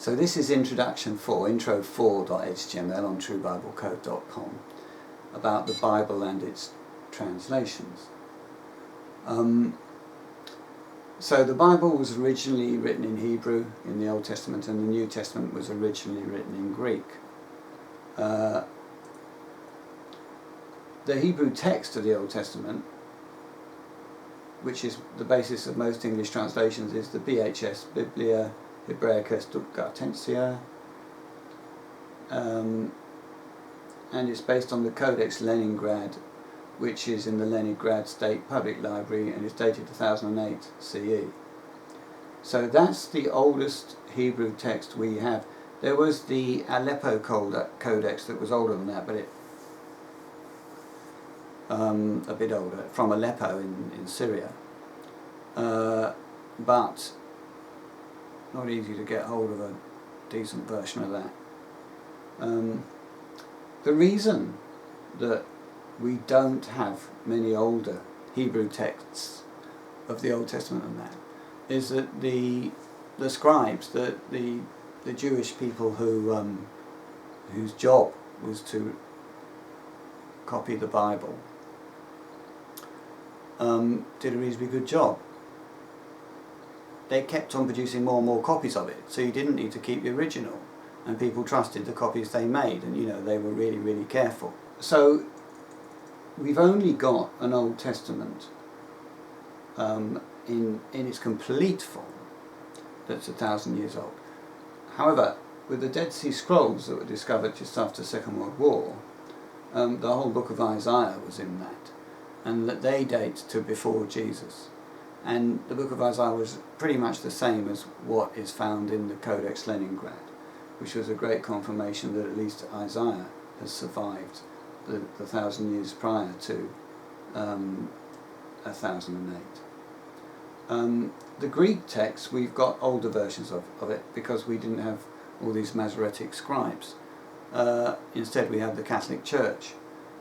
So this is Introduction 4, intro4.html on truebiblecode.com, about the Bible and its translations. So the Bible was originally written in Hebrew in the Old Testament, and the New Testament was originally written in Greek. The Hebrew text of the Old Testament, which is the basis of most English translations, is the BHS, Biblia Hebraica Stuttgartensia, and it's based on the Codex Leningrad, which is in the Leningrad State Public Library and is dated 2008 CE. So that's the oldest Hebrew text we have. There was the Aleppo Codex that was older than that, but it a bit older, from Aleppo in Syria, but not easy to get hold of a decent version of that. The reason that we don't have many older Hebrew texts of the Old Testament than that is that the scribes, the Jewish people who whose job was to copy the Bible, did a reasonably good job. They kept on producing more and more copies of it, so you didn't need to keep the original, and people trusted the copies they made, and they were really, really careful. So we've only got an Old Testament in its complete form that's 1,000 years old. However, with the Dead Sea Scrolls that were discovered just after the Second World War, the whole book of Isaiah was in that, and that they date to before Jesus. And the book of Isaiah was pretty much the same as what is found in the Codex Leningrad, which was a great confirmation that at least Isaiah has survived the 1,000 years prior to 1008. The Greek text, we've got older versions of it because we didn't have all these Masoretic scribes. Instead we have the Catholic Church,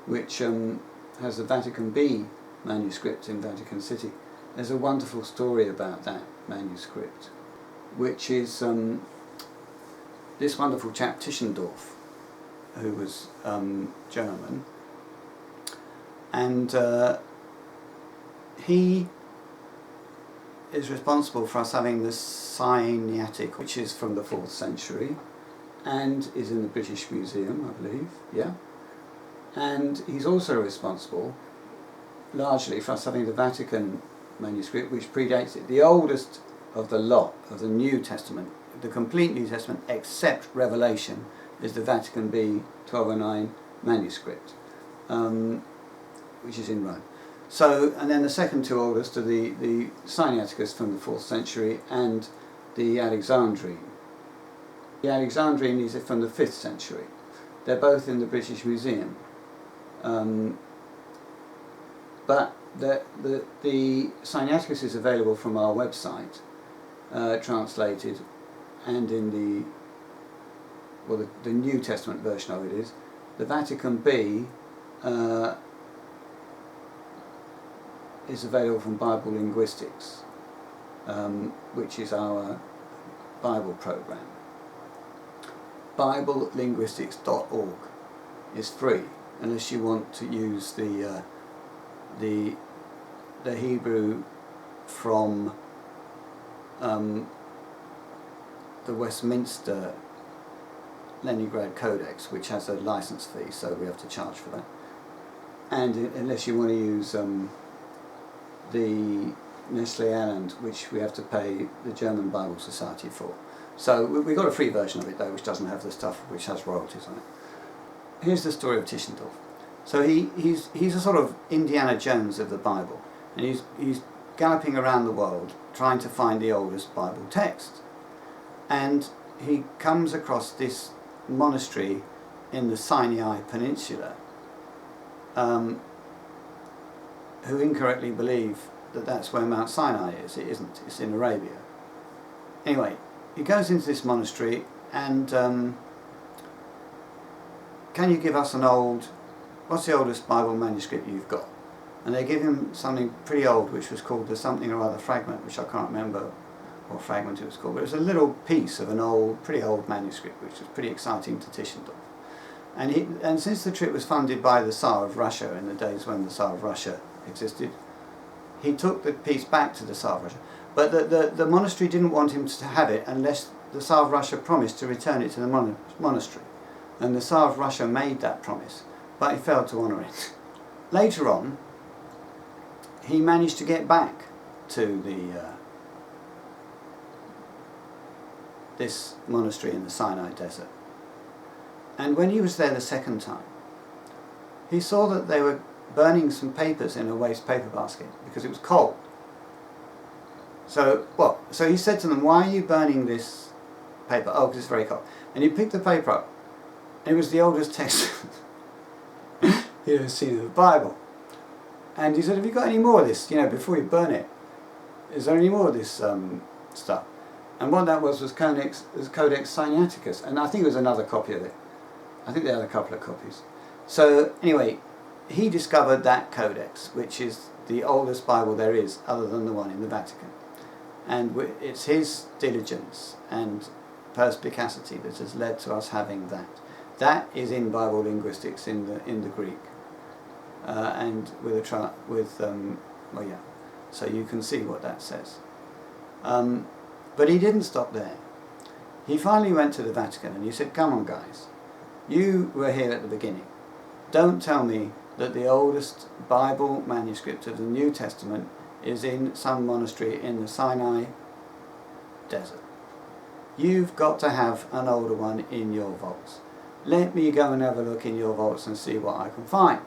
which has the Vatican B manuscript in Vatican City. There's a wonderful story about that manuscript, which is this wonderful chap Tischendorf, who was German, and he is responsible for us having the Sinaitic, which is from the 4th century and is in the British Museum, I believe, yeah. And he's also responsible largely for us having the Vatican manuscript, which predates it. The oldest of the lot of the New Testament, the complete New Testament except Revelation, is the Vatican B 1209 manuscript, which is in Rome. So, and then the second two oldest are the Sinaiticus from the 4th century and the Alexandrine. The Alexandrine is from the 5th century. They're both in the British Museum. But the Sinaiticus is available from our website, translated, and in the New Testament version of it is. The Vatican B is available from Bible Linguistics, which is our Bible program. BibleLinguistics.org is free, unless you want to use the Hebrew from the Westminster Leningrad Codex, which has a license fee, so we have to charge for that. And unless you want to use the Nestle Aland, which we have to pay the German Bible Society for. So we've got a free version of it though, which doesn't have the stuff which has royalties on it. Here's the story of Tischendorf. So he's a sort of Indiana Jones of the Bible, and he's galloping around the world trying to find the oldest Bible text. And he comes across this monastery in the Sinai Peninsula, who incorrectly believe that that's where Mount Sinai is. It isn't, it's in Arabia. Anyway, he goes into this monastery and can you give us what's the oldest Bible manuscript you've got? And they give him something pretty old, which was called the something or other fragment, which I can't remember or fragment it was called, but it was a little piece of an old, pretty old manuscript, which was pretty exciting to Tischendorf. And since the trip was funded by the Tsar of Russia in the days when the Tsar of Russia existed, he took the piece back to the Tsar of Russia. But the monastery didn't want him to have it unless the Tsar of Russia promised to return it to the monastery. And the Tsar of Russia made that promise, but he failed to honour it. Later on, he managed to get back to this monastery in the Sinai desert. And when he was there the second time, he saw that they were burning some papers in a waste paper basket because it was cold. So he said to them, "Why are you burning this paper?" "Oh, because it's very cold." And he picked the paper up, and it was the oldest text he had seen of the Bible. And he said, "Have you got any more of this, before you burn it? Is there any more of this stuff?" And what that was Codex Sinaiticus, and I think it was another copy of it. I think they had a couple of copies. So anyway, he discovered that codex, which is the oldest Bible there is, other than the one in the Vatican. And it's his diligence and perspicacity that has led to us having that. That is in Bible linguistics in the Greek, and so you can see what that says. But he didn't stop there. He finally went to the Vatican and he said, "Come on, guys, you were here at the beginning. Don't tell me that the oldest Bible manuscript of the New Testament is in some monastery in the Sinai desert. You've got to have an older one in your vaults. Let me go and have a look in your vaults and see what I can find."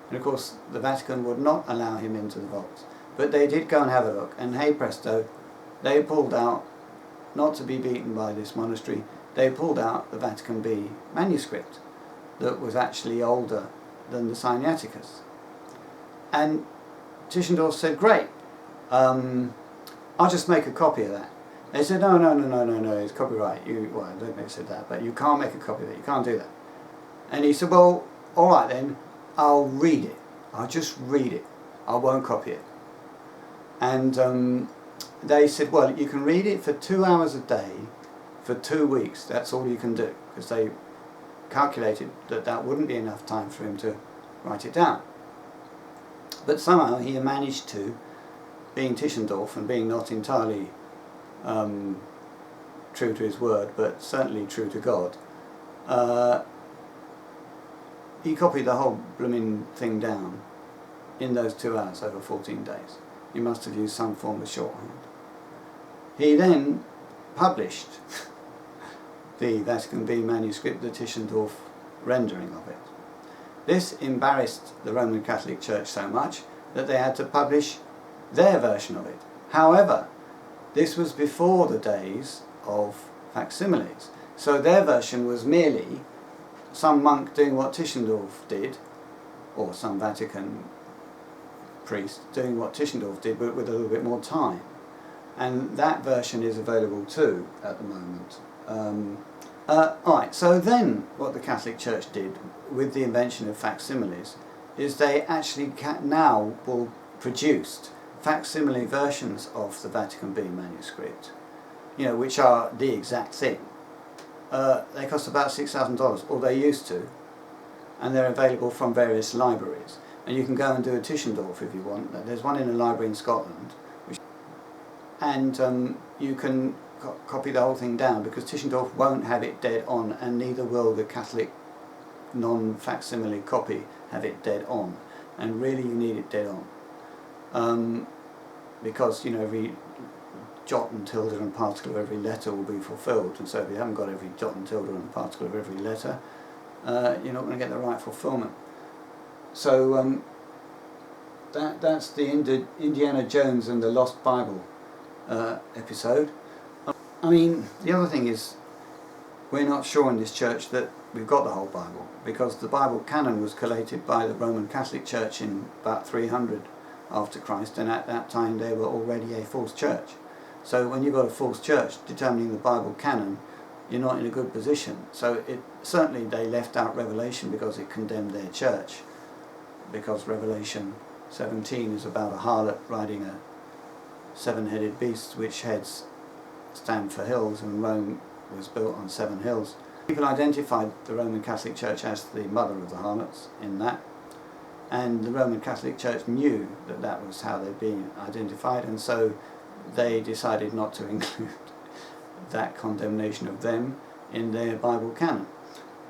And of course the Vatican would not allow him into the vaults, but they did go and have a look, and hey presto, they pulled out, not to be beaten by this monastery, they pulled out the Vatican B manuscript that was actually older than the Sinaiticus. And Tischendorf said, "Great, I'll just make a copy of that." They said, no, it's copyright. I don't think they said that, but you can't make a copy of it, you can't do that. And he said, "Well, all right then, I'll read it. I'll just read it. I won't copy it." And they said, "Well, you can read it for 2 hours a day for 2 weeks. That's all you can do," because they calculated that wouldn't be enough time for him to write it down. But somehow he managed to, being Tischendorf and being not entirely true to his word, but certainly true to God, he copied the whole blooming thing down in those 2 hours over 14 days. He must have used some form of shorthand. He then published the Vatican B manuscript, the Tischendorf rendering of it. This embarrassed the Roman Catholic Church so much that they had to publish their version of it. However, this was before the days of facsimiles, so their version was merely some monk doing what Tischendorf did, or some Vatican priest doing what Tischendorf did, but with a little bit more time. And that version is available too at the moment. Alright, so then what the Catholic Church did with the invention of facsimiles is they actually now will produced facsimile versions of the Vatican B manuscript, which are the exact thing. They cost about $6,000, or they used to, and they're available from various libraries. And you can go and do a Tischendorf if you want. There's one in a library in Scotland, and you can copy the whole thing down, because Tischendorf won't have it dead on, and neither will the Catholic non-facsimile copy have it dead on. And really you need it dead on, because every jot and tilde and particle of every letter will be fulfilled, and so if you haven't got every jot and tilde and particle of every letter, you're not going to get the right fulfillment. So that's the Indiana Jones and the Lost Bible episode. I mean, the other thing is, we're not sure in this church that we've got the whole Bible, because the Bible canon was collated by the Roman Catholic Church in about 300 after Christ, and at that time they were already a false church. So when you've got a false church determining the Bible canon, you're not in a good position. So certainly they left out Revelation because it condemned their church, because Revelation 17 is about a harlot riding a 7-headed beast which heads stand for hills, and Rome was built on 7 hills. People identified the Roman Catholic Church as the mother of the harlots in that, and the Roman Catholic Church knew that that was how they'd been identified, and so they decided not to include that condemnation of them in their Bible canon.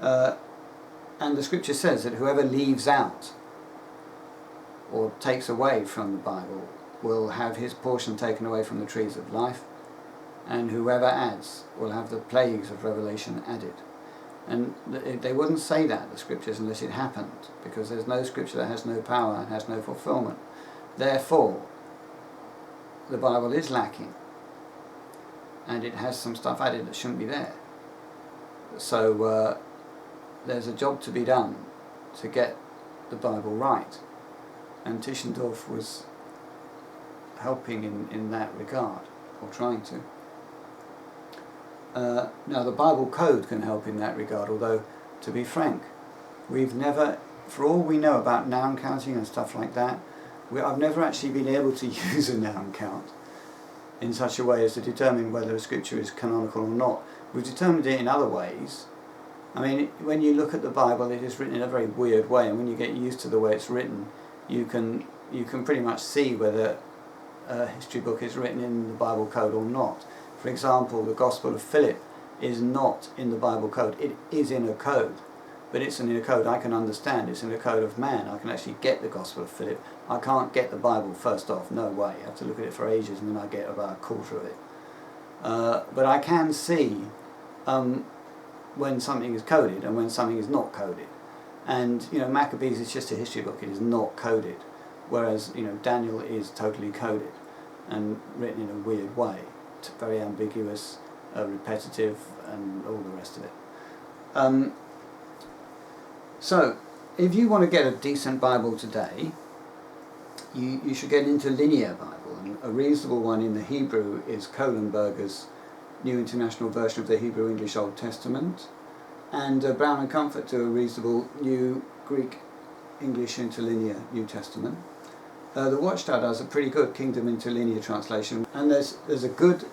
And the scripture says that whoever leaves out or takes away from the Bible will have his portion taken away from the trees of life, and whoever adds will have the plagues of Revelation added. And they wouldn't say that, the scriptures, unless it happened, because there's no scripture that has no power and has no fulfillment. Therefore, the Bible is lacking, and it has some stuff added that shouldn't be there. So there's a job to be done to get the Bible right, and Tischendorf was helping in that regard, or trying to. Now the Bible Code can help in that regard, although, to be frank, we've never, for all we know about noun counting and stuff like that, I've never actually been able to use a noun count in such a way as to determine whether a scripture is canonical or not. We've determined it in other ways. I mean, when you look at the Bible, it is written in a very weird way, and when you get used to the way it's written, you can pretty much see whether a history book is written in the Bible Code or not. For example, the Gospel of Philip is not in the Bible Code. It is in a code, but it's in a code I can understand. It's in a code of man. I can actually get the Gospel of Philip. I can't get the Bible first off, no way. I have to look at it for ages, and then I get about a quarter of it. But I can see when something is coded and when something is not coded. And, you know, Maccabees is just a history book. It is not coded, whereas, you know, Daniel is totally coded and written in a weird way. It's very ambiguous, repetitive, and all the rest of it. So, if you want to get a decent Bible today, you should get an interlinear Bible, and a reasonable one in the Hebrew is Kohlenberger's New International Version of the Hebrew English Old Testament, and Brown and Comfort do a reasonable New Greek English Interlinear New Testament. The Watchtower does a pretty good Kingdom Interlinear translation, and there's a good,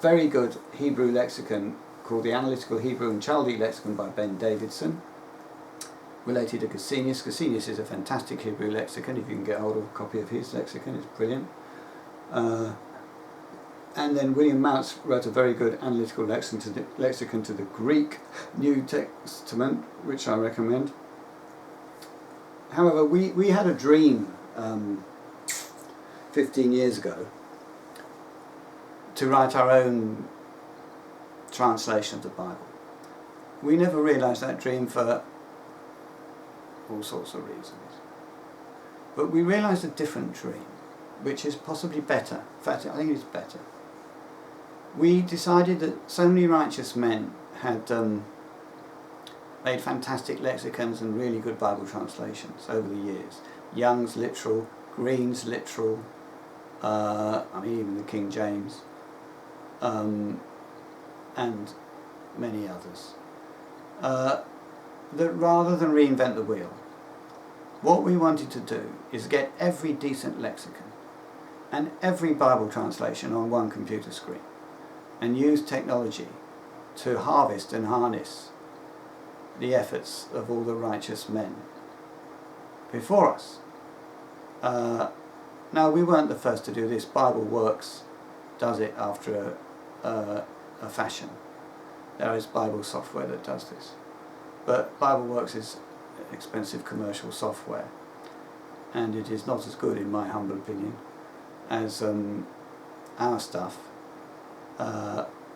very good Hebrew lexicon called the Analytical Hebrew and Chaldee Lexicon by Ben Davidson, related to Gesenius. Gesenius is a fantastic Hebrew lexicon. If you can get hold of a copy of his lexicon, it's brilliant. And then William Mounce wrote a very good analytical lexicon to the Greek New Testament, which I recommend. However, we had a dream 15 years ago to write our own translation of the Bible. We never realised that dream for all sorts of reasons. But we realised a different dream, which is possibly better. In fact, I think it's better. We decided that so many righteous men had made fantastic lexicons and really good Bible translations over the years. Young's literal, Green's literal, even the King James, and many others. That rather than reinvent the wheel, what we wanted to do is get every decent lexicon and every Bible translation on one computer screen, and use technology to harvest and harness the efforts of all the righteous men before us. Now, we weren't the first to do this. Bible Works does it after a fashion. There is Bible software that does this. But Bible Works is expensive commercial software, and it is not as good, in my humble opinion, as our stuff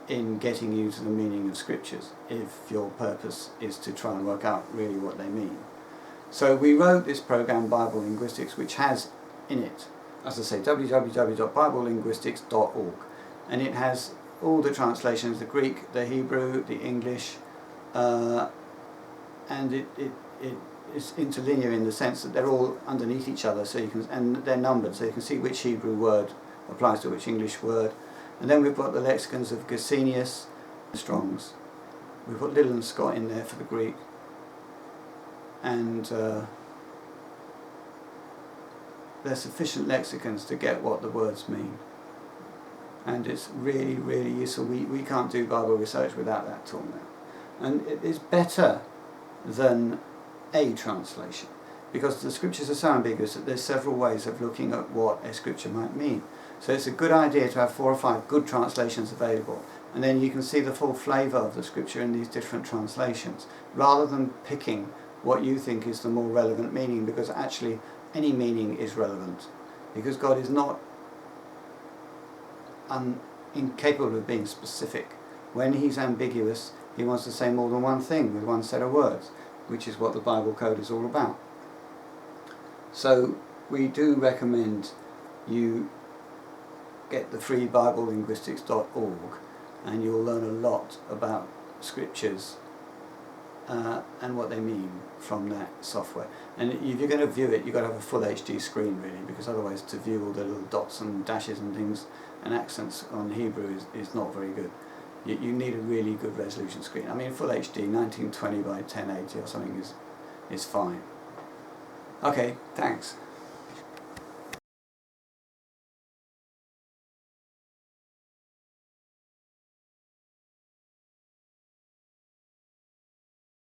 in getting you to the meaning of scriptures, if your purpose is to try and work out really what they mean. So we wrote this program, Bible Linguistics, which has in it, as I say, www.biblelinguistics.org, and it has all the translations, the Greek, the Hebrew, the English, and it is interlinear in the sense that they're all underneath each other, so you can, and they're numbered, so you can see which Hebrew word applies to which English word. And then we've got the lexicons of Gesenius, Strong's. We've got Liddell and Scott in there for the Greek, and they're sufficient lexicons to get what the words mean. and it's really, really useful. We can't do Bible research without that tool now. And it is better than a translation, because the scriptures are so ambiguous that there's several ways of looking at what a scripture might mean. So it's a good idea to have 4 or 5 good translations available, and then you can see the full flavour of the scripture in these different translations, rather than picking what you think is the more relevant meaning, because actually any meaning is relevant, because God is not incapable of being specific. When he's ambiguous, he wants to say more than one thing with one set of words, which is what the Bible code is all about. So we do recommend you get the free BibleLinguistics.org, and you'll learn a lot about scriptures and what they mean from that software. And if you're going to view it, you've got to have a full HD screen really, because otherwise to view all the little dots and dashes and things and accents on Hebrew is not very good. You need a really good resolution screen. I mean, full HD, 1920 by 1080 or something is fine. Okay, thanks.